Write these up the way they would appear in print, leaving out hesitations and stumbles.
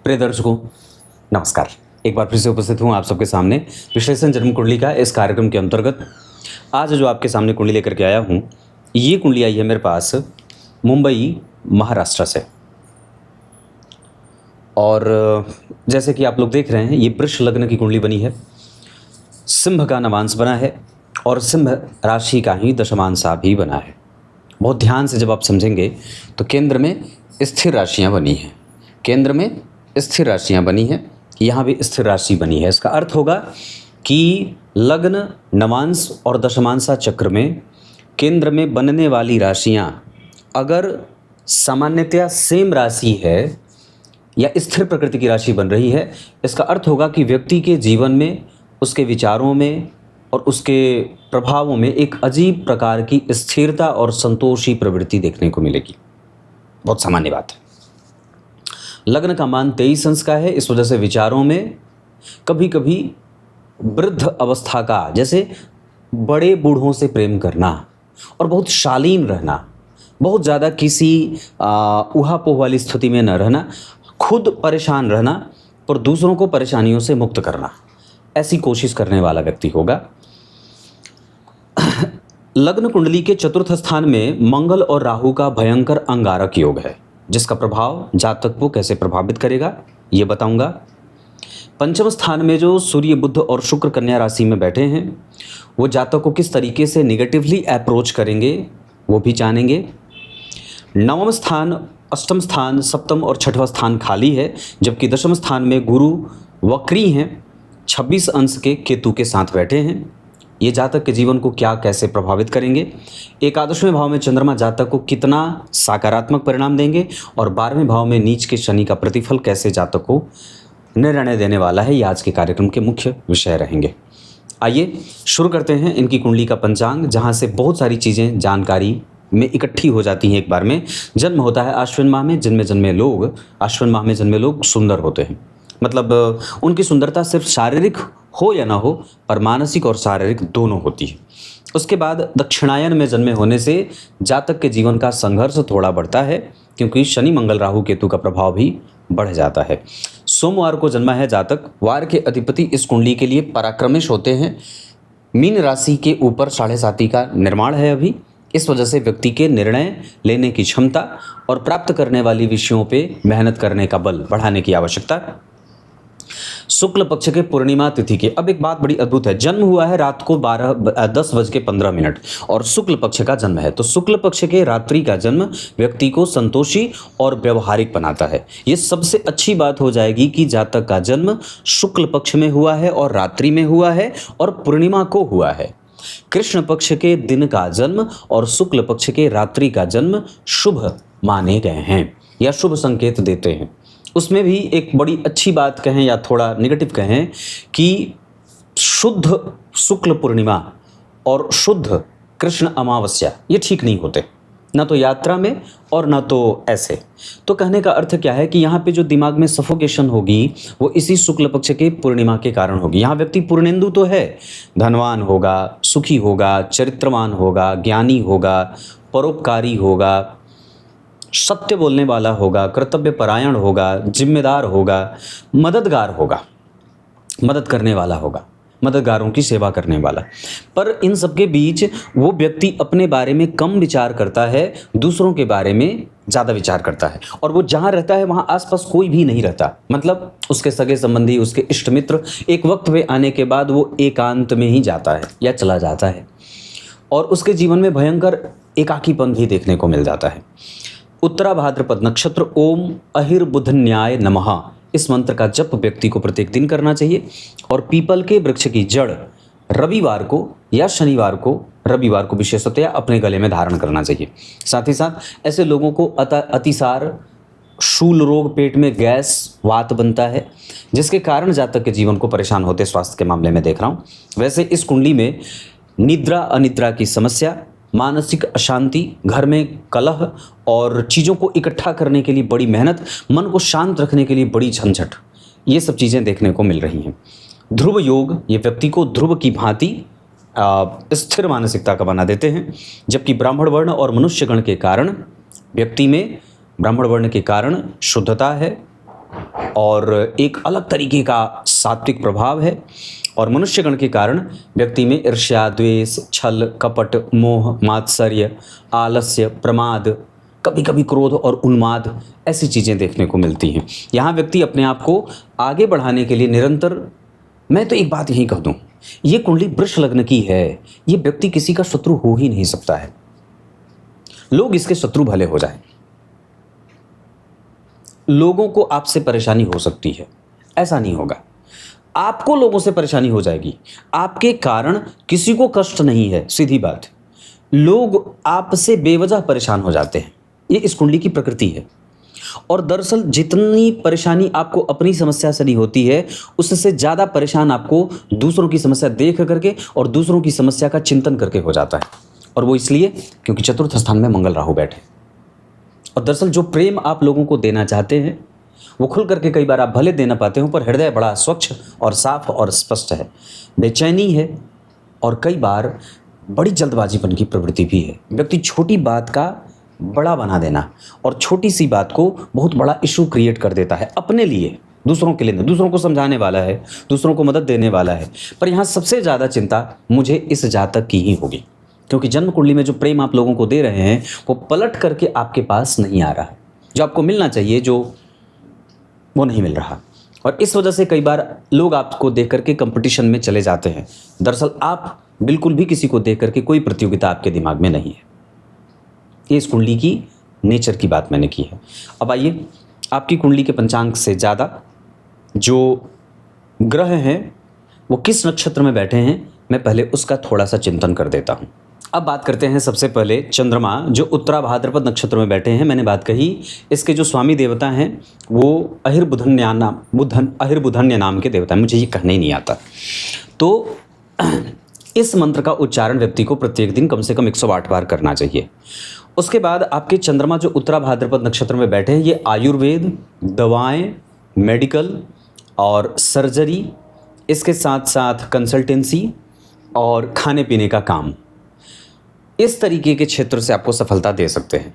प्रिय दर्शकों, नमस्कार। एक बार फिर से उपस्थित हूँ आप सबके सामने विश्लेषण जन्म कुंडली का इस कार्यक्रम के अंतर्गत। आज जो आपके सामने कुंडली लेकर के आया हूँ, ये कुंडली आई है मेरे पास मुंबई, महाराष्ट्र से। और जैसे कि आप लोग देख रहे हैं, ये वृष लग्न की कुंडली बनी है, सिंह का नवांश बना है और सिंह राशि का ही दशमांशा भी बना है। बहुत ध्यान से जब आप समझेंगे तो केंद्र में स्थिर राशियाँ बनी हैं, केंद्र में स्थिर राशियाँ बनी हैं, यहाँ भी स्थिर राशि बनी है। इसका अर्थ होगा कि लग्न, नवांश और दशमांशा चक्र में केंद्र में बनने वाली राशियाँ अगर सामान्यतया सेम राशि है या स्थिर प्रकृति की राशि बन रही है, इसका अर्थ होगा कि व्यक्ति के जीवन में, उसके विचारों में और उसके प्रभावों में एक अजीब प्रकार की स्थिरता और संतोषी प्रवृत्ति देखने को मिलेगी। बहुत सामान्य बात है। लग्न का मान 23 अंश का है, इस वजह से विचारों में कभी कभी वृद्ध अवस्था का, जैसे बड़े बूढ़ों से प्रेम करना और बहुत शालीन रहना, बहुत ज़्यादा किसी ऊहापोह वाली स्थिति में न रहना, खुद परेशान रहना और दूसरों को परेशानियों से मुक्त करना, ऐसी कोशिश करने वाला व्यक्ति होगा। लग्न कुंडली के चतुर्थ स्थान में मंगल और राहु का भयंकर अंगारक योग है, जिसका प्रभाव जातक को कैसे प्रभावित करेगा ये बताऊंगा। पंचम स्थान में जो सूर्य, बुध और शुक्र कन्या राशि में बैठे हैं, वो जातक को किस तरीके से निगेटिवली अप्रोच करेंगे वो भी जानेंगे। नवम स्थान, अष्टम स्थान, सप्तम और छठवां स्थान खाली है, जबकि दशम स्थान में गुरु वक्री हैं, 26 अंश के केतु के साथ बैठे हैं। ये जातक के जीवन को क्या कैसे प्रभावित करेंगे। एकादशवें भाव में चंद्रमा जातक को कितना सकारात्मक परिणाम देंगे और 12वें भाव में नीच के शनि का प्रतिफल कैसे जातक को निर्णय देने वाला है, ये आज के कार्यक्रम के मुख्य विषय रहेंगे। आइए शुरू करते हैं इनकी कुंडली का पंचांग, जहाँ से बहुत सारी चीज़ें जानकारी में इकट्ठी हो जाती हैं एक बार में। जन्म होता है आश्विन माह में, जिनमें जन्मे लोग, आश्विन माह में जन्मे लोग सुंदर होते हैं। मतलब उनकी सुंदरता सिर्फ शारीरिक हो या ना हो, पर मानसिक और शारीरिक दोनों होती है। उसके बाद दक्षिणायन में जन्मे होने से जातक के जीवन का संघर्ष थोड़ा बढ़ता है, क्योंकि शनि, मंगल, राहु, केतु का प्रभाव भी बढ़ जाता है। सोमवार को जन्मा है जातक, वार के अधिपति इस कुंडली के लिए पराक्रमिश होते हैं। मीन राशि के ऊपर 7.5 का निर्माण है अभी, इस वजह से व्यक्ति के निर्णय लेने की क्षमता और प्राप्त करने वाली विषयों पे मेहनत करने का बल बढ़ाने की आवश्यकता। शुक्ल पक्ष के पूर्णिमा तिथि के, अब एक बात बड़ी अद्भुत है, जन्म हुआ है रात को 10:15 और शुक्ल पक्ष का जन्म है, तो शुक्ल पक्ष के रात्रि का जन्म व्यक्ति को संतोषी और व्यवहारिक बनाता है। ये सबसे अच्छी बात हो जाएगी कि जातक का जन्म शुक्ल पक्ष में हुआ है और रात्रि में हुआ है और पूर्णिमा को हुआ है। कृष्ण पक्ष के दिन का जन्म और शुक्ल पक्ष के रात्रि का जन्म शुभ माने गए हैं या शुभ संकेत देते हैं। उसमें भी एक बड़ी अच्छी बात कहें या थोड़ा नेगेटिव कहें कि शुद्ध शुक्ल पूर्णिमा और शुद्ध कृष्ण अमावस्या ये ठीक नहीं होते, ना तो यात्रा में और ना तो ऐसे। तो कहने का अर्थ क्या है कि यहाँ पे जो दिमाग में सफोकेशन होगी वो इसी शुक्ल पक्ष के पूर्णिमा के कारण होगी। यहाँ व्यक्ति पूर्णेंदु तो है, धनवान होगा, सुखी होगा, चरित्रवान होगा, ज्ञानी होगा, परोपकारी होगा, सत्य बोलने वाला होगा, कर्तव्य परायण होगा, जिम्मेदार होगा, मददगार होगा, मदद करने वाला होगा, मददगारों की सेवा करने वाला। पर इन सब के बीच वो व्यक्ति अपने बारे में कम विचार करता है, दूसरों के बारे में ज़्यादा विचार करता है, और वो जहाँ रहता है वहाँ आसपास कोई भी नहीं रहता। मतलब उसके सगे संबंधी, उसके इष्ट मित्र एक वक्त पे आने के बाद वो एकांत में ही जाता है या चला जाता है, और उसके जीवन में भयंकर एकाकीपन भी देखने को मिल जाता है। उत्तरा भाद्रपद नक्षत्र, ओम अहिर्बुध न्याय नमः, इस मंत्र का जप व्यक्ति को प्रत्येक दिन करना चाहिए। और पीपल के वृक्ष की जड़ रविवार को या शनिवार को, रविवार को विशेषतया अपने गले में धारण करना चाहिए। साथ ही साथ ऐसे लोगों को अतिसार, शूल रोग, पेट में गैस, वात बनता है, जिसके कारण जातक के जीवन को परेशान होते स्वास्थ्य के मामले में देख रहा हूँ। वैसे इस कुंडली में निद्रा अनिद्रा की समस्या, मानसिक अशांति, घर में कलह और चीज़ों को इकट्ठा करने के लिए बड़ी मेहनत, मन को शांत रखने के लिए बड़ी झंझट, ये सब चीज़ें देखने को मिल रही हैं। ध्रुव योग ये व्यक्ति को ध्रुव की भांति स्थिर मानसिकता का बना देते हैं, जबकि ब्राह्मण वर्ण और मनुष्य गण के कारण व्यक्ति में, ब्राह्मण वर्ण के कारण शुद्धता है, और एक अलग तरीके का सात्विक प्रभाव है। और मनुष्यगण के कारण व्यक्ति में ईर्ष्या, द्वेष, छल, कपट, मोह, मात्सर्य, आलस्य, प्रमाद, कभी कभी क्रोध और उन्माद, ऐसी चीज़ें देखने को मिलती हैं। यहाँ व्यक्ति अपने आप को आगे बढ़ाने के लिए निरंतर, मैं तो एक बात यही कह दूँ, ये कुंडली वृष लग्न की है, ये व्यक्ति किसी का शत्रु हो ही नहीं सकता है। लोग इसके शत्रु भले हो जाए, लोगों को आपसे परेशानी हो सकती है, ऐसा नहीं होगा। आपको लोगों से परेशानी हो जाएगी, आपके कारण किसी को कष्ट नहीं है, सीधी बात। लोग आपसे बेवजह परेशान हो जाते हैं, ये इस कुंडली की प्रकृति है। और दरअसल जितनी परेशानी आपको अपनी समस्या से नहीं होती है, उससे ज़्यादा परेशान आपको दूसरों की समस्या देख करके और दूसरों की समस्या का चिंतन करके हो जाता है। और वो इसलिए क्योंकि चतुर्थ स्थान में मंगल राहु बैठे। और दरअसल जो प्रेम आप लोगों को देना चाहते हैं वो खुल करके कई बार आप भले दे ना पाते हो, पर हृदय बड़ा स्वच्छ और साफ और स्पष्ट है। बेचैनी है और कई बार बड़ी जल्दबाजीपन की प्रवृत्ति भी है। व्यक्ति छोटी बात का बड़ा बना देना और छोटी सी बात को बहुत बड़ा इशू क्रिएट कर देता है अपने लिए, दूसरों के लिए नहीं। दूसरों को समझाने वाला है, दूसरों को मदद देने वाला है, पर यहाँ सबसे ज़्यादा चिंता मुझे इस जातक की ही होगी, क्योंकि जन्म कुंडली में जो प्रेम आप लोगों को दे रहे हैं वो पलट करके आपके पास नहीं आ रहा है। जो आपको मिलना चाहिए जो वो नहीं मिल रहा, और इस वजह से कई बार लोग आपको देख करके कंपटीशन में चले जाते हैं। दरअसल आप बिल्कुल भी किसी को देख करके कोई प्रतियोगिता आपके दिमाग में नहीं है। ये इस कुंडली की नेचर की बात मैंने की है। अब आइए, आपकी कुंडली के पंचांग से ज़्यादा जो ग्रह हैं वो किस नक्षत्र में बैठे हैं, मैं पहले उसका थोड़ा सा चिंतन कर देता हूँ। अब बात करते हैं सबसे पहले चंद्रमा, जो उत्तरा भाद्रपद नक्षत्र में बैठे हैं। मैंने बात कही, इसके जो स्वामी देवता हैं वो अहिर्बुधन्य नाम के देवता हैं। मुझे ये कहने ही नहीं आता। तो इस मंत्र का उच्चारण व्यक्ति को प्रत्येक दिन कम से कम 108 बार करना चाहिए। उसके बाद आपके चंद्रमा जो उत्तरा भाद्रपद नक्षत्र में बैठे हैं, ये आयुर्वेद, दवाएं, मेडिकल और सर्जरी, इसके साथ साथ कंसल्टेंसी और खाने पीने का काम, इस तरीके के क्षेत्र से आपको सफलता दे सकते हैं।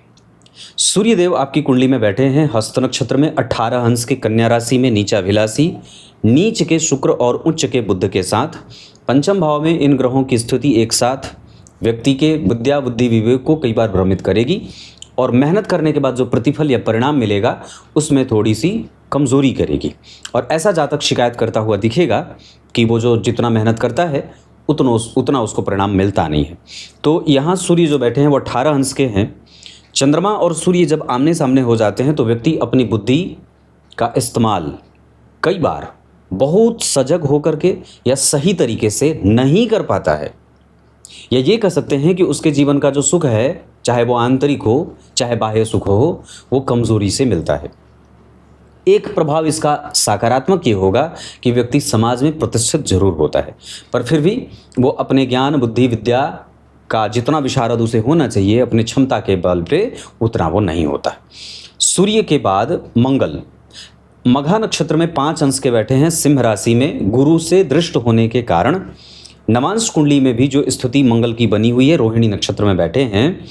सूर्यदेव आपकी कुंडली में बैठे हैं हस्त नक्षत्र में 18 अंश के कन्या राशि में, नीचाभिलाषी, नीच के शुक्र और उच्च के बुध के साथ। पंचम भाव में इन ग्रहों की स्थिति एक साथ व्यक्ति के विद्या बुद्धि विवेक को कई बार भ्रमित करेगी, और मेहनत करने के बाद जो प्रतिफल या परिणाम मिलेगा उसमें थोड़ी सी कमज़ोरी करेगी। और ऐसा जातक शिकायत करता हुआ दिखेगा कि वो जो जितना मेहनत करता है उतना उसको परिणाम मिलता नहीं है। तो यहाँ सूर्य जो बैठे हैं वो 18 अंश के हैं। चंद्रमा और सूर्य जब आमने सामने हो जाते हैं तो व्यक्ति अपनी बुद्धि का इस्तेमाल कई बार बहुत सजग होकर के या सही तरीके से नहीं कर पाता है, या ये कह सकते हैं कि उसके जीवन का जो सुख है, चाहे वो आंतरिक हो चाहे बाह्य सुख हो, वो कमज़ोरी से मिलता है। एक प्रभाव इसका सकारात्मक ये होगा कि व्यक्ति समाज में प्रतिष्ठित जरूर होता है, पर फिर भी वो अपने ज्ञान बुद्धि विद्या का जितना विशारद उसे होना चाहिए अपने क्षमता के बल पे, उतना वो नहीं होता। सूर्य के बाद मंगल मघा नक्षत्र में 5 अंश के बैठे हैं सिंह राशि में। गुरु से दृष्ट होने के कारण नवांश कुंडली में भी जो स्थिति मंगल की बनी हुई है, रोहिणी नक्षत्र में बैठे हैं,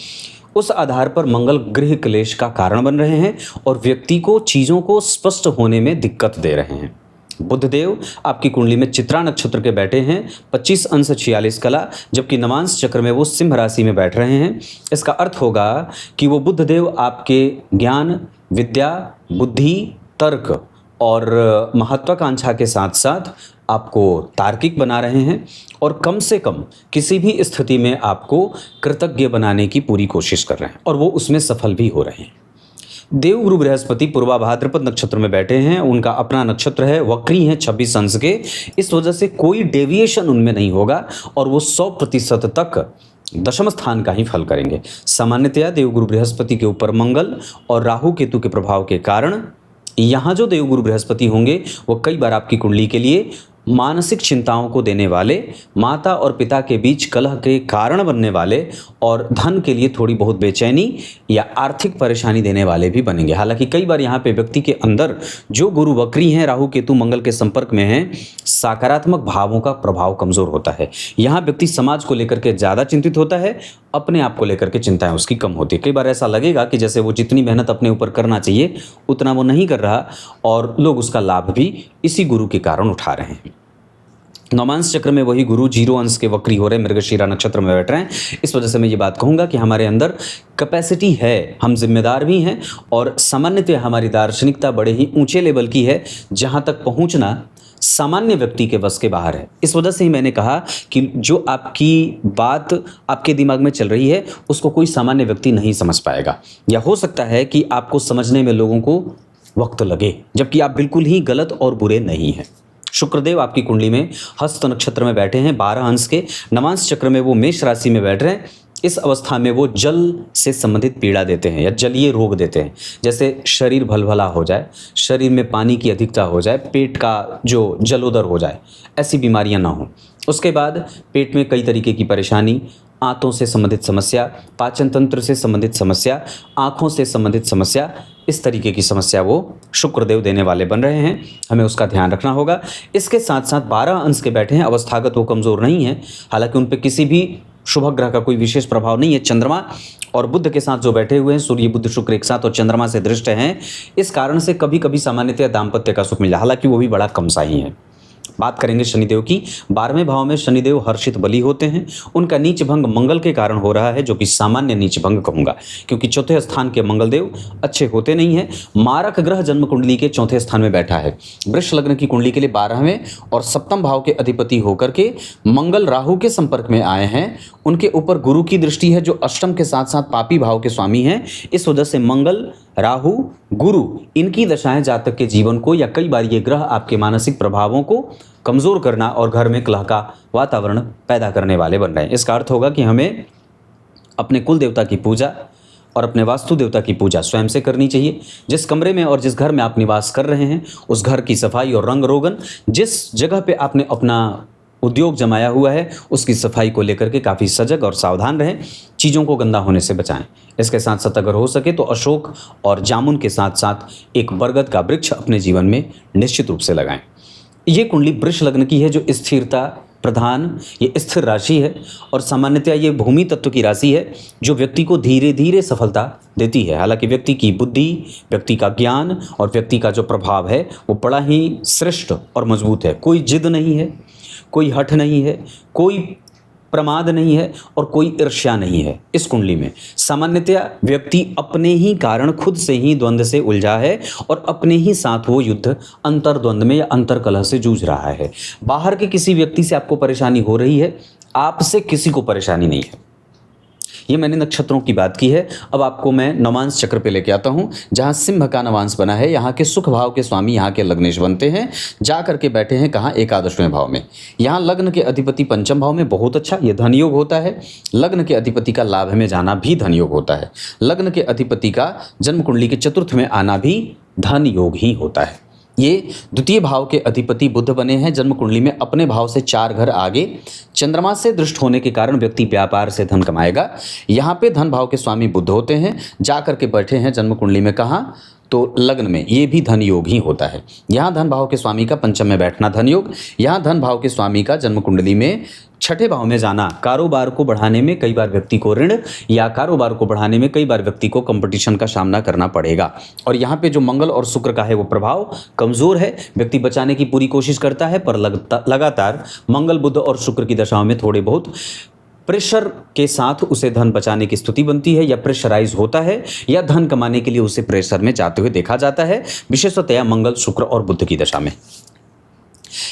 उस आधार पर मंगल गृह क्लेश का कारण बन रहे हैं और व्यक्ति को चीज़ों को स्पष्ट होने में दिक्कत दे रहे हैं। बुधदेव आपकी कुंडली में चित्रा नक्षत्र के बैठे हैं 25 अंश 46 कला, जबकि नवांश चक्र में वो सिंह राशि में बैठ रहे हैं। इसका अर्थ होगा कि वो बुधदेव आपके ज्ञान विद्या बुद्धि तर्क और महत्वाकांक्षा के साथ साथ आपको तार्किक बना रहे हैं और कम से कम किसी भी स्थिति में आपको कृतज्ञ बनाने की पूरी कोशिश कर रहे हैं, और वो उसमें सफल भी हो रहे हैं। देवगुरु बृहस्पति पूर्वा भाद्रपद नक्षत्र में बैठे हैं। उनका अपना नक्षत्र है, वक्री हैं 26 अंश के। इस वजह से कोई डेविएशन उनमें नहीं होगा और वो 100% तक दशम स्थान का ही फल करेंगे। सामान्यतया देवगुरु बृहस्पति के ऊपर मंगल और राहु केतु के प्रभाव के कारण यहाँ जो देवगुरु बृहस्पति होंगे वो कई बार आपकी कुंडली के लिए मानसिक चिंताओं को देने वाले, माता और पिता के बीच कलह के कारण बनने वाले और धन के लिए थोड़ी बहुत बेचैनी या आर्थिक परेशानी देने वाले भी बनेंगे। हालांकि कई बार यहाँ पे व्यक्ति के अंदर जो गुरु वक्री हैं, राहु केतु मंगल के संपर्क में हैं, सकारात्मक भावों का प्रभाव कमज़ोर होता है। यहाँ व्यक्ति समाज को लेकर के ज़्यादा चिंतित होता है, अपने आप को लेकर के चिंताएं उसकी कम होती है। कई बार ऐसा लगेगा कि जैसे वो जितनी मेहनत अपने ऊपर करना चाहिए उतना वो नहीं कर रहा, और लोग उसका लाभ भी इसी गुरु के कारण उठा रहे हैं। नवमांश चक्र में वही गुरु 0 अंश के वक्री हो रहे, मृगशीरा नक्षत्र में बैठ रहे हैं। इस वजह से मैं ये बात कहूँगा कि हमारे अंदर कैपेसिटी है, हम जिम्मेदार भी हैं, और सामान्यतः हमारी दार्शनिकता बड़े ही ऊंचे लेवल की है, जहाँ तक पहुँचना सामान्य व्यक्ति के बस के बाहर है। इस वजह से ही मैंने कहा कि जो आपकी बात आपके दिमाग में चल रही है उसको कोई सामान्य व्यक्ति नहीं समझ पाएगा, या हो सकता है कि आपको समझने में लोगों को वक्त लगे, जबकि आप बिल्कुल ही गलत और बुरे नहीं हैं। शुक्रदेव आपकी कुंडली में हस्त नक्षत्र में बैठे हैं 12 अंश के, नवांश चक्र में वो मेष राशि में बैठ रहे हैं। इस अवस्था में वो जल से संबंधित पीड़ा देते हैं या जलीय रोग देते हैं, जैसे शरीर भलभला हो जाए, शरीर में पानी की अधिकता हो जाए, पेट का जो जलोदर हो जाए, ऐसी बीमारियां ना हो। उसके बाद पेट में कई तरीके की परेशानी, आंतों से संबंधित समस्या, पाचन तंत्र से संबंधित समस्या, आँखों से संबंधित समस्या, इस तरीके की समस्या वो शुक्रदेव देने वाले बन रहे हैं, हमें उसका ध्यान रखना होगा। इसके साथ साथ 12 अंश के बैठे हैं, अवस्थागत वो कमज़ोर नहीं है, हालांकि उन पर किसी भी शुभ ग्रह का कोई विशेष प्रभाव नहीं है। चंद्रमा और बुध के साथ जो बैठे हुए हैं, सूर्य बुध शुक्र एक साथ और चंद्रमा से दृष्ट हैं, इस कारण से कभी कभी सामान्यतः दाम्पत्य का सुख मिल जाए, हालांकि वो भी बड़ा कम सा ही है। बात करेंगे शनिदेव की। 12वें भाव में शनिदेव हर्षित बली होते हैं, उनका नीच भंग मंगल के कारण हो रहा है, जो कि सामान्य नीच भंग कहूंगा, क्योंकि चौथे स्थान के मंगलदेव अच्छे होते नहीं हैं। मारक ग्रह जन्म कुंडली के चौथे स्थान में बैठा है। वृष लग्न की कुंडली के लिए 12वें और सप्तम भाव के अधिपति होकर के मंगल राहु के संपर्क में आए हैं। उनके ऊपर गुरु की दृष्टि है, जो अष्टम के साथ साथ पापी भाव के स्वामी हैं। इस वजह से मंगल, राहु, गुरु, इनकी दशाएं जातक के जीवन को, या कई बार ये ग्रह आपके मानसिक प्रभावों को कमज़ोर करना और घर में कलह का वातावरण पैदा करने वाले बन रहे हैं। इसका अर्थ होगा कि हमें अपने कुल देवता की पूजा और अपने वास्तु देवता की पूजा स्वयं से करनी चाहिए। जिस कमरे में और जिस घर में आप निवास कर रहे हैं उस घर की सफाई और रंग रोगन, जिस जगह पे आपने अपना उद्योग जमाया हुआ है उसकी सफाई को लेकर के काफ़ी सजग और सावधान रहें, चीज़ों को गंदा होने से बचाएं। इसके साथ साथ अगर हो सके तो अशोक और जामुन के साथ साथ एक बरगद का वृक्ष अपने जीवन में निश्चित रूप से लगाएं। ये कुंडली वृष लग्न की है, जो स्थिरता प्रधान, ये स्थिर राशि है, और सामान्यतः ये भूमि तत्व की राशि है, जो व्यक्ति को धीरे धीरे सफलता देती है। हालांकि व्यक्ति की बुद्धि, व्यक्ति का ज्ञान और व्यक्ति का जो प्रभाव है वो बड़ा ही श्रेष्ठ और मजबूत है। कोई जिद नहीं है, कोई हठ नहीं है, कोई प्रमाद नहीं है और कोई ईर्ष्या नहीं है। इस कुंडली में सामान्यतया व्यक्ति अपने ही कारण खुद से ही द्वंद्व से उलझा है और अपने ही साथ वो युद्ध अंतर्द्वंद में या अंतर्कलह से जूझ रहा है। बाहर के किसी व्यक्ति से आपको परेशानी हो रही है, आपसे किसी को परेशानी नहीं है। ये मैंने नक्षत्रों की बात की है। अब आपको मैं नवांश चक्र पे लेके आता हूँ, जहाँ सिंह का नवांश बना है। यहाँ के सुख भाव के स्वामी यहाँ के लग्नेश बनते हैं, जा करके बैठे हैं कहाँ, एकादशवें भाव में। यहाँ लग्न के अधिपति पंचम भाव में, बहुत अच्छा, ये धन योग होता है। लग्न के अधिपति का लाभ में जाना भी धन योग होता है। लग्न के अधिपति का जन्म कुंडली के चतुर्थ में आना भी धन योग ही होता है। ये द्वितीय भाव के अधिपति बुध बने हैं जन्म कुंडली में, अपने भाव से 4 घर आगे। चंद्रमा से दृष्ट होने के कारण व्यक्ति व्यापार से धन कमाएगा। यहाँ पे धन भाव के स्वामी बुध होते हैं, जा करके बैठे हैं जन्म कुंडली में कहाँ, तो लग्न में, ये भी धन योग ही होता है। यहाँ धन भाव के स्वामी का पंचम में बैठना धन योग। यहाँ धन भाव के स्वामी का जन्म कुंडली में छठे भाव में जाना कारोबार को बढ़ाने में कई बार व्यक्ति को ऋण, या कारोबार को बढ़ाने में कई बार व्यक्ति को कंपटीशन का सामना करना पड़ेगा। और यहाँ पे जो मंगल और शुक्र का है वो प्रभाव कमज़ोर है। व्यक्ति बचाने की पूरी कोशिश करता है, पर लगातार मंगल, बुध और शुक्र की दशाओं में थोड़े बहुत प्रेशर के साथ उसे धन बचाने की स्थिति बनती है, या प्रेशराइज होता है, या धन कमाने के लिए उसे प्रेशर में जाते हुए देखा जाता है, विशेषतया मंगल, शुक्र और बुध की दशा में।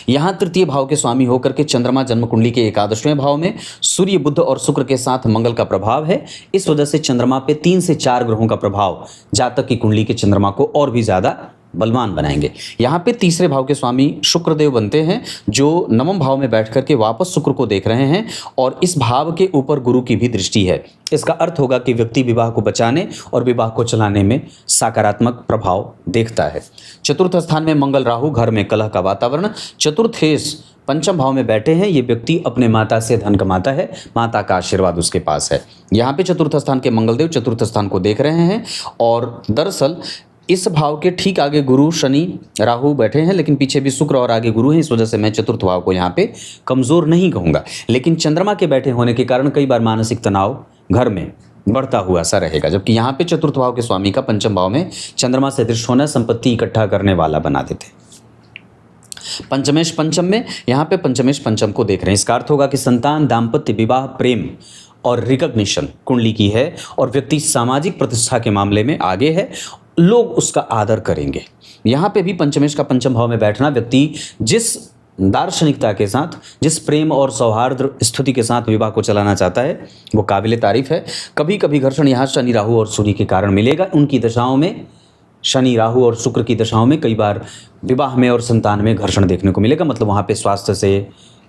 यहाँ तृतीय भाव के स्वामी होकर के चंद्रमा जन्म कुंडली के एकादशवें भाव में, सूर्य, बुध और शुक्र के साथ मंगल का प्रभाव है। इस वजह से चंद्रमा पे 3 से 4 ग्रहों का प्रभाव जातक की कुंडली के चंद्रमा को और भी ज़्यादा बलवान बनाएंगे। यहाँ पे तीसरे भाव के स्वामी शुक्रदेव बनते हैं, जो नवम भाव में बैठ करके वापस शुक्र को देख रहे हैं, और इस भाव के ऊपर गुरु की भी दृष्टि है। इसका अर्थ होगा कि व्यक्ति विवाह को बचाने और विवाह को चलाने में सकारात्मक प्रभाव देखता है। चतुर्थ स्थान में मंगल, राहु, घर में कलह का वातावरण। चतुर्थेश पंचम भाव में बैठे हैं, ये व्यक्ति अपने माता से धन कमाता है, माता का आशीर्वाद उसके पास है। यहाँ पे चतुर्थ स्थान के मंगलदेव चतुर्थ स्थान को देख रहे हैं, और दरअसल इस भाव के ठीक आगे गुरु, शनि, राहु बैठे हैं, लेकिन पीछे भी शुक्र और आगे गुरु हैं। इस वजह से मैं चतुर्थ भाव को यहाँ पे कमज़ोर नहीं कहूँगा, लेकिन चंद्रमा के बैठे होने के कारण कई बार मानसिक तनाव घर में बढ़ता हुआ सा रहेगा। जबकि यहाँ पे चतुर्थ भाव के स्वामी का पंचम भाव में चंद्रमा से दृष्ट होना संपत्ति इकट्ठा करने वाला बना देते। पंचमेश पंचम में, यहाँ पे पंचमेश पंचम को देख रहे हैं। इसका अर्थ होगा कि संतान, दाम्पत्य, विवाह, प्रेम और रिकॉग्निशन कुंडली की है और व्यक्ति सामाजिक प्रतिष्ठा के मामले में आगे है, लोग उसका आदर करेंगे। यहाँ पे भी पंचमेश का पंचम भाव में बैठना व्यक्ति जिस दार्शनिकता के साथ, जिस प्रेम और सौहार्द स्थिति के साथ विवाह को चलाना चाहता है वो काबिले तारीफ है। कभी कभी घर्षण यहाँ शनि, राहु और सूर्य के कारण मिलेगा। उनकी दशाओं में, शनि, राहु और शुक्र की दशाओं में कई बार विवाह में और संतान में घर्षण देखने को मिलेगा। मतलब वहाँ पे स्वास्थ्य से,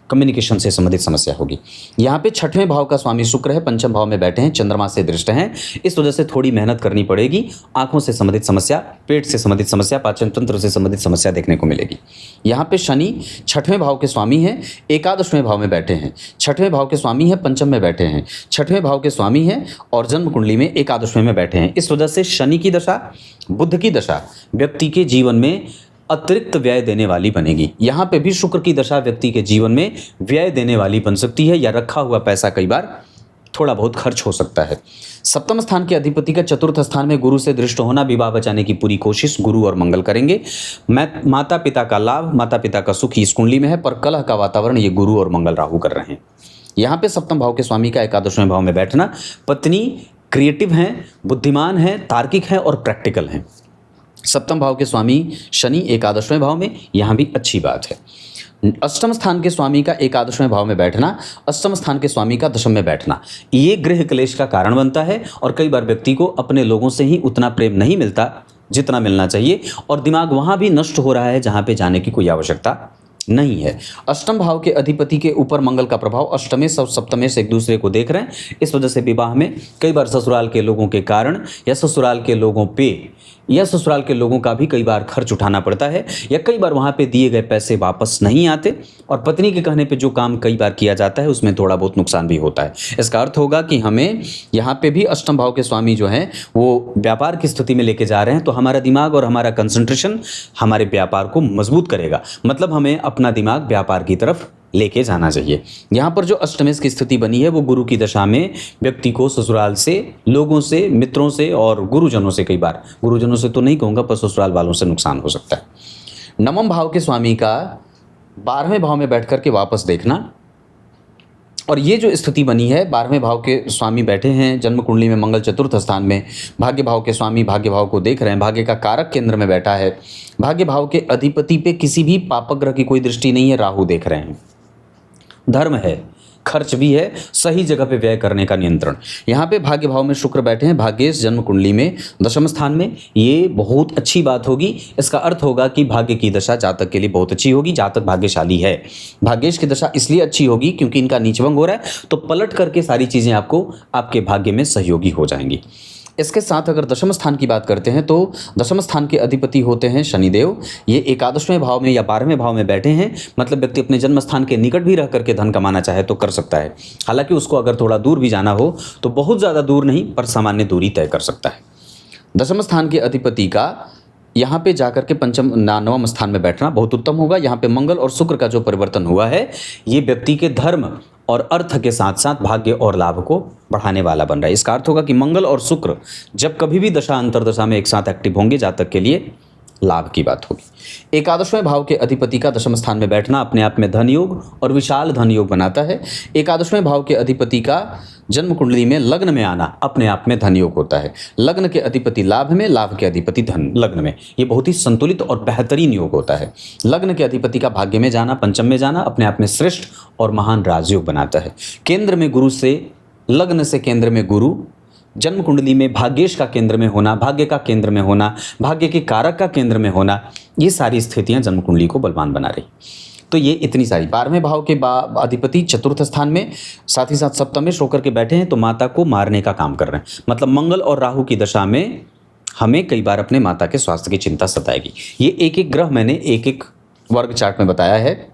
कम्युनिकेशन से संबंधित समस्या होगी। यहाँ पे छठवें भाव का स्वामी शुक्र है, पंचम भाव में बैठे हैं, चंद्रमा से दृष्ट हैं। इस वजह से थोड़ी मेहनत करनी पड़ेगी। आंखों से संबंधित समस्या, पेट से संबंधित समस्या, पाचन तंत्र से संबंधित समस्या देखने को मिलेगी। यहाँ पे शनि छठवें भाव के स्वामी हैं, एकादशवें भाव में बैठे हैं। छठवें भाव के स्वामी हैं, पंचम में बैठे हैं। छठवें भाव के स्वामी हैं और जन्म कुंडली में एकादशवें में बैठे हैं। इस वजह से शनि की दशा, बुध की दशा व्यक्ति के जीवन में अतिरिक्त व्यय देने वाली बनेगी। यहाँ पे भी शुक्र की दशा व्यक्ति के जीवन में व्यय देने वाली बन सकती है, या रखा हुआ पैसा कई बार थोड़ा बहुत खर्च हो सकता है। सप्तम स्थान के अधिपति का चतुर्थ स्थान में गुरु से दृष्ट होना, विवाह बचाने की पूरी कोशिश गुरु और मंगल करेंगे। माता पिता का लाभ, माता पिता का सुख इस कुंडली में है, पर कलह का वातावरण ये गुरु और मंगल, राहु कर रहे हैं। यहाँ पे सप्तम भाव के स्वामी का एकादशवें भाव में बैठना, पत्नी क्रिएटिव हैं, बुद्धिमान हैं, तार्किक हैं और प्रैक्टिकल हैं। सप्तम भाव के स्वामी शनि एकादशवें भाव में, यहाँ भी अच्छी बात है। अष्टम स्थान के स्वामी का एकादशवें भाव में बैठना, अष्टम स्थान के स्वामी का दशम में बैठना, ये गृह क्लेश का कारण बनता है और कई बार व्यक्ति को अपने लोगों से ही उतना प्रेम नहीं मिलता जितना मिलना चाहिए, और दिमाग वहाँ भी नष्ट हो रहा है जहाँ पे जाने की कोई आवश्यकता नहीं है। अष्टम भाव के अधिपति के ऊपर मंगल का प्रभाव, अष्टमेश और सप्तमेश एक दूसरे को देख रहे हैं। इस वजह से विवाह में कई बार ससुराल के लोगों के कारण या ससुराल के लोगों पे या ससुराल के लोगों का भी कई बार खर्च उठाना पड़ता है, या कई बार वहाँ पे दिए गए पैसे वापस नहीं आते, और पत्नी के कहने पे जो काम कई बार किया जाता है उसमें थोड़ा बहुत नुकसान भी होता है। इसका अर्थ होगा कि हमें यहाँ पे भी अष्टम भाव के स्वामी जो हैं वो व्यापार की स्थिति में लेके जा रहे हैं, तो हमारा दिमाग और हमारा कंसंट्रेशन हमारे व्यापार को मजबूत करेगा। मतलब हमें अपना दिमाग व्यापार की तरफ लेके जाना चाहिए। यहाँ पर जो अष्टमेश की स्थिति बनी है वो गुरु की दशा में व्यक्ति को ससुराल से, लोगों से, मित्रों से और गुरुजनों से, कई बार गुरुजनों से तो नहीं कहूँगा पर ससुराल वालों से नुकसान हो सकता है। नवम भाव के स्वामी का 12वें भाव में बैठ कर के वापस देखना, और ये जो स्थिति बनी है, 12वें भाव के स्वामी बैठे हैं जन्म कुंडली में, मंगल चतुर्थ स्थान में, भाग्य भाव के स्वामी भाग्य भाव को देख रहे हैं, भाग्य का कारक केंद्र में बैठा है। भाग्य भाव के अधिपति पे किसी भी पापक ग्रह की कोई दृष्टि नहीं है, राहु देख रहे हैं। धर्म है, खर्च भी है, सही जगह पे व्यय करने का नियंत्रण। यहाँ पे भाग्य भाव में शुक्र बैठे हैं, भाग्येश जन्म कुंडली में दशम स्थान में, ये बहुत अच्छी बात होगी। इसका अर्थ होगा कि भाग्य की दशा जातक के लिए बहुत अच्छी होगी, जातक भाग्यशाली है। भाग्येश की दशा इसलिए अच्छी होगी क्योंकि इनका नीचभंग हो रहा है, तो पलट करके सारी चीज़ें आपको आपके भाग्य में सहयोगी हो जाएंगी। इसके साथ अगर दशम स्थान की बात करते हैं तो दशम स्थान के अधिपति होते हैं शनिदेव। ये एकादशवें भाव में या 12वें भाव में बैठे हैं। मतलब व्यक्ति अपने जन्म स्थान के निकट भी रह करके धन कमाना चाहे तो कर सकता है। हालांकि उसको अगर थोड़ा दूर भी जाना हो तो बहुत ज़्यादा दूर नहीं, पर सामान्य दूरी तय कर सकता है। दशम स्थान के अधिपति का यहाँ पे जाकर के पंचम नवम स्थान में बैठना बहुत उत्तम होगा। यहाँ पे मंगल और शुक्र का जो परिवर्तन हुआ है ये व्यक्ति के धर्म और अर्थ के साथ साथ भाग्य और लाभ को बढ़ाने वाला बन रहा है। इसका अर्थ होगा कि मंगल और शुक्र जब कभी भी दशा अंतरदशा में एक साथ एक्टिव होंगे, जातक के लिए लाभ की बात होगी। एकादशवें भाव के अधिपति का दशम स्थान में बैठना अपने आप में धन योग और विशाल धन योग बनाता है। एकादशवें भाव के अधिपति का जन्म कुंडली में लग्न में आना अपने आप में धन योग होता है। लग्न के अधिपति लाभ में, लाभ के अधिपति धन लग्न में, ये बहुत ही संतुलित और बेहतरीन योग होता है। लग्न के अधिपति का भाग्य में जाना, पंचम में जाना अपने आप में श्रेष्ठ और महान राजयोग बनाता है। केंद्र में गुरु से, लग्न से केंद्र में गुरु, जन्म कुंडली में भाग्येश का केंद्र में होना, भाग्य का केंद्र में होना, भाग्य के कारक का केंद्र में होना, ये सारी स्थितियां जन्म कुंडली को बलवान बना रही। तो ये इतनी सारी 12वें भाव के अधिपति चतुर्थ स्थान में, साथ ही साथ सप्तमेश होकर के बैठे हैं तो माता को मारने का काम कर रहे हैं। मतलब मंगल और राहु की दशा में हमें कई बार अपने माता के स्वास्थ्य की चिंता सताएगी। ये एक एक ग्रह मैंने एक एक वर्ग चार्ट में बताया है।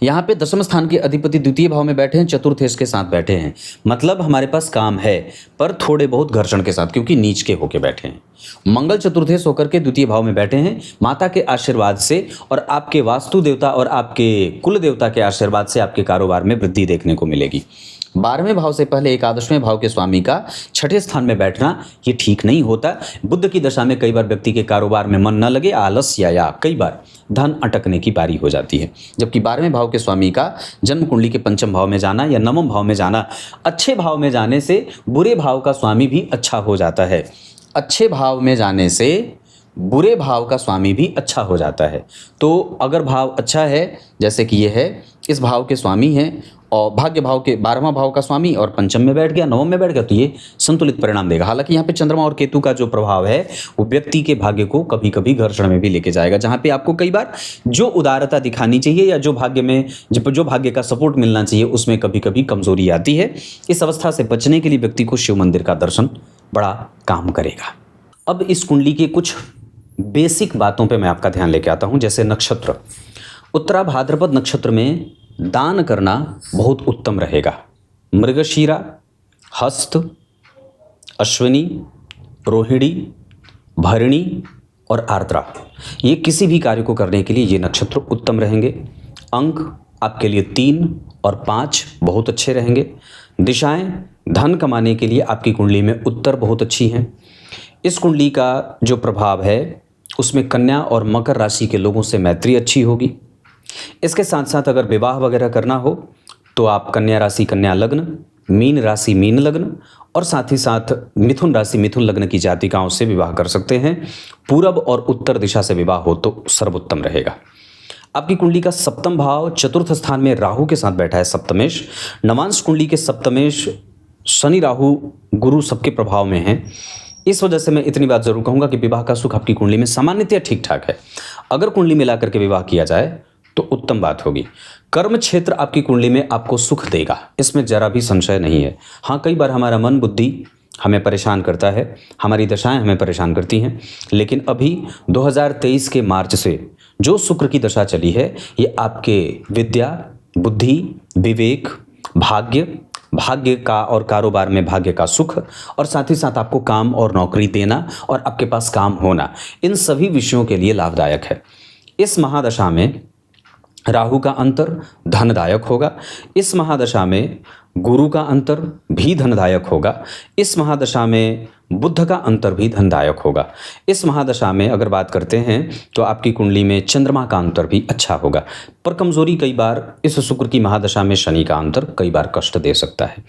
यहाँ पे दशम स्थान के अधिपति द्वितीय भाव में बैठे हैं, चतुर्थेश के साथ बैठे हैं। मतलब हमारे पास काम है पर थोड़े बहुत घर्षण के साथ, क्योंकि नीच के होके बैठे हैं। मंगल चतुर्थेश होकर के द्वितीय भाव में बैठे हैं। माता के आशीर्वाद से और आपके वास्तु देवता और आपके कुल देवता के आशीर्वाद से आपके कारोबार में वृद्धि देखने को मिलेगी। 12वें भाव से पहले एकादशवें भाव के स्वामी का छठे स्थान में बैठना ये ठीक नहीं होता। बुध की दशा में कई बार व्यक्ति के कारोबार में मन न लगे, आलस्य या कई बार धन अटकने की बारी हो जाती है। जबकि 12वें भाव के स्वामी का जन्म कुंडली के पंचम भाव में जाना या नवम भाव में जाना, अच्छे भाव में जाने से बुरे भाव का स्वामी भी अच्छा हो जाता है। अच्छे भाव में जाने से बुरे भाव का स्वामी भी अच्छा हो जाता है। तो अगर भाव अच्छा है, जैसे कि ये है, इस भाव के स्वामी हैं और भाग्य भाव के 12वां भाव का स्वामी और पंचम में बैठ गया, नवम में बैठ गया, तो ये संतुलित परिणाम देगा। हालांकि यहाँ पे चंद्रमा और केतु का जो प्रभाव है वो व्यक्ति के भाग्य को कभी कभी घर्षण में भी लेके जाएगा, जहाँ पे आपको कई बार जो उदारता दिखानी चाहिए या जो भाग्य में जो भाग्य का सपोर्ट मिलना चाहिए उसमें कभी कभी कमजोरी आती है। इस अवस्था से बचने के लिए व्यक्ति को शिव मंदिर का दर्शन बड़ा काम करेगा। अब इस कुंडली के कुछ बेसिक बातों पे मैं आपका ध्यान लेके आता हूं, जैसे नक्षत्र। उत्तरा भाद्रपद नक्षत्र में दान करना बहुत उत्तम रहेगा। मृगशीरा, हस्त, अश्विनी, रोहिणी, भरणी और आर्द्रा, ये किसी भी कार्य को करने के लिए ये नक्षत्र उत्तम रहेंगे। अंक आपके लिए 3 और 5 बहुत अच्छे रहेंगे। दिशाएं धन कमाने के लिए आपकी कुंडली में उत्तर बहुत अच्छी हैं। इस कुंडली का जो प्रभाव है उसमें कन्या और मकर राशि के लोगों से मैत्री अच्छी होगी। इसके साथ साथ अगर विवाह वगैरह करना हो तो आप कन्या राशि कन्या लग्न, मीन राशि मीन लग्न और साथ ही साथ मिथुन राशि मिथुन लग्न की जातिकाओं से विवाह कर सकते हैं। पूरब और उत्तर दिशा से विवाह हो तो सर्वोत्तम रहेगा। आपकी कुंडली का सप्तम भाव चतुर्थ स्थान में राहु के साथ बैठा है, सप्तमेश। नवांश कुंडली के सप्तमेश शनि राहु गुरु सबके प्रभाव में हैं। इस वजह से मैं इतनी बात जरूर कहूंगा कि विवाह का सुख आपकी कुंडली में सामान्यतः ठीक ठाक है। अगर कुंडली मिलाकर के विवाह किया जाए तो उत्तम बात होगी। कर्म क्षेत्र आपकी कुंडली में आपको सुख देगा, इसमें जरा भी संशय नहीं है। हाँ, कई बार हमारा मन बुद्धि हमें परेशान करता है, हमारी दशाएं हमें परेशान करती हैं, लेकिन अभी 2023 के मार्च से जो शुक्र की दशा चली है ये आपके विद्या, बुद्धि, विवेक, भाग्य का और कारोबार में भाग्य का सुख और साथ ही साथ आपको काम और नौकरी देना और आपके पास काम होना, इन सभी विषयों के लिए लाभदायक है। इस महादशा में राहु का अंतर धनदायक होगा। इस महादशा में गुरु का अंतर भी धनदायक होगा। इस महादशा में बुध का अंतर भी धनदायक होगा। इस महादशा में अगर बात करते हैं तो आपकी कुंडली में चंद्रमा का अंतर भी अच्छा होगा। पर कमजोरी कई बार इस शुक्र की महादशा में शनि का अंतर कई बार कष्ट दे सकता है।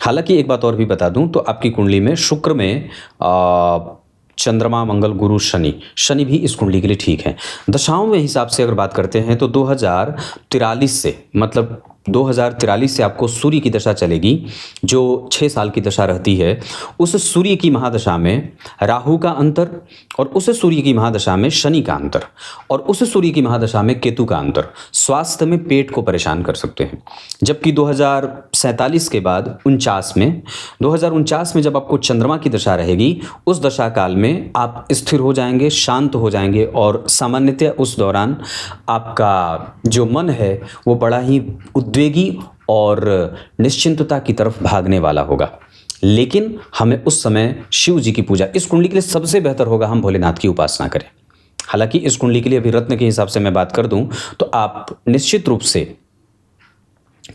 हालांकि एक बात और भी बता दूं तो आपकी कुंडली में शुक्र में चंद्रमा, मंगल, गुरु, शनि भी इस कुंडली के लिए ठीक है। दशाओं में हिसाब से अगर बात करते हैं तो 2043 से, मतलब 2043 से आपको सूर्य की दशा चलेगी, जो 6 साल की दशा रहती है। उस सूर्य की महादशा में राहु का अंतर और उस सूर्य की महादशा में शनि का अंतर और उस सूर्य की महादशा में केतु का अंतर स्वास्थ्य में पेट को परेशान कर सकते हैं। जबकि 2047 के बाद 2049 में जब आपको चंद्रमा की दशा रहेगी, उस दशा काल में आप स्थिर हो जाएंगे, शांत हो जाएंगे और सामान्यतः उस दौरान आपका जो मन है वो बड़ा ही उद्वेगी और निश्चिंतता की तरफ भागने वाला होगा। लेकिन हमें उस समय शिव जी की पूजा, इस कुंडली के लिए सबसे बेहतर होगा हम भोलेनाथ की उपासना करें। हालांकि इस कुंडली के लिए अभी रत्न के हिसाब से मैं बात कर दूं तो आप निश्चित रूप से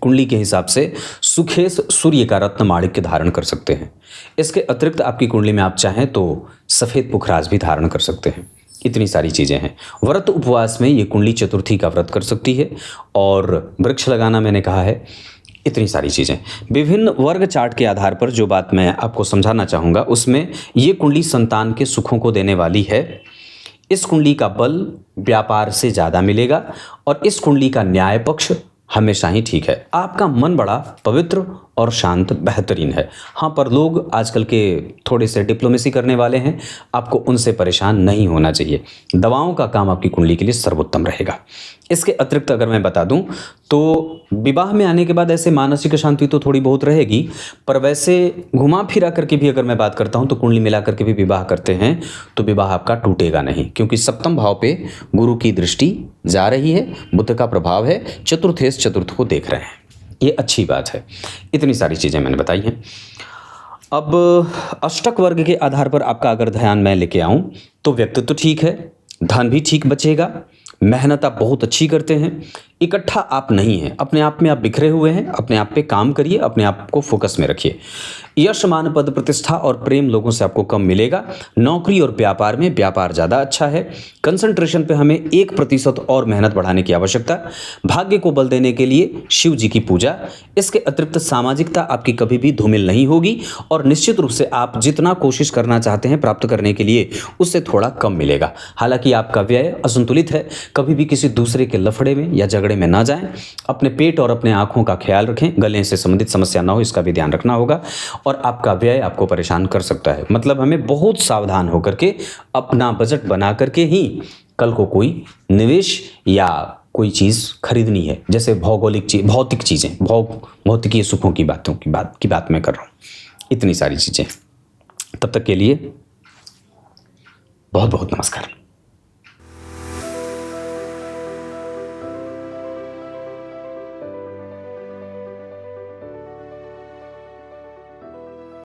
कुंडली के हिसाब से सुखेश सूर्य का रत्न माणिक्य धारण कर सकते हैं। इसके अतिरिक्त आपकी कुंडली में आप चाहें तो सफेद पुखराज भी धारण कर सकते हैं। इतनी सारी चीज़ें हैं। व्रत उपवास में ये कुंडली चतुर्थी का व्रत कर सकती है और वृक्ष लगाना मैंने कहा है। इतनी सारी चीज़ें, विभिन्न वर्ग चार्ट के आधार पर जो बात मैं आपको समझाना चाहूँगा उसमें ये कुंडली संतान के सुखों को देने वाली है। इस कुंडली का बल व्यापार से ज़्यादा मिलेगा और इस कुंडली का न्याय पक्ष हमेशा ही ठीक है। आपका मन बड़ा पवित्र और शांत बेहतरीन है। हाँ, पर लोग आजकल के थोड़े से डिप्लोमेसी करने वाले हैं, आपको उनसे परेशान नहीं होना चाहिए। दवाओं का काम आपकी कुंडली के लिए सर्वोत्तम रहेगा। इसके अतिरिक्त अगर मैं बता दूं तो विवाह में आने के बाद ऐसे मानसिक शांति तो थोड़ी बहुत रहेगी, पर वैसे घुमा फिरा करके भी अगर मैं बात करता हूं तो कुंडली मिला करके भी विवाह करते हैं तो विवाह आपका टूटेगा नहीं, क्योंकि सप्तम भाव पे गुरु की दृष्टि जा रही है, बुध का प्रभाव है, चतुर्थेश चतुर्थ को देख रहे हैं, ये अच्छी बात है। इतनी सारी चीज़ें मैंने बताई हैं। अब अष्टक वर्ग के आधार पर आपका अगर ध्यान मैं लेके आऊं तो व्यक्तित्व ठीक है, धन भी ठीक बचेगा, मेहनत आप बहुत अच्छी करते हैं, इकट्ठा आप नहीं हैं, अपने आप में आप बिखरे हुए हैं। अपने आप पे काम करिए, अपने आप को फोकस में रखिए। यश, मान, पद, प्रतिष्ठा और प्रेम लोगों से आपको कम मिलेगा। नौकरी और व्यापार में व्यापार ज़्यादा अच्छा है। कंसंट्रेशन पे हमें 1% और मेहनत बढ़ाने की आवश्यकता। भाग्य को बल देने के लिए शिव जी की पूजा। इसके अतिरिक्त सामाजिकता आपकी कभी भी धूमिल नहीं होगी और निश्चित रूप से आप जितना कोशिश करना चाहते हैं प्राप्त करने के लिए उससे थोड़ा कम मिलेगा। हालांकि आपका व्यय असंतुलित है। कभी भी किसी दूसरे के लफड़े में या झगड़े में ना जाएं। अपने पेट और अपने आंखों का ख्याल रखें। गले से संबंधित समस्या ना हो, इसका भी ध्यान रखना होगा। और आपका व्यय आपको परेशान कर सकता है। मतलब हमें बहुत सावधान होकर के अपना बजट बना करके ही कल को कोई निवेश या कोई चीज़ खरीदनी है, जैसे भौतिक चीज़ें, भौतिकीय सुखों की बात मैं कर रहा हूँ। इतनी सारी चीज़ें। तब तक के लिए बहुत बहुत नमस्कार।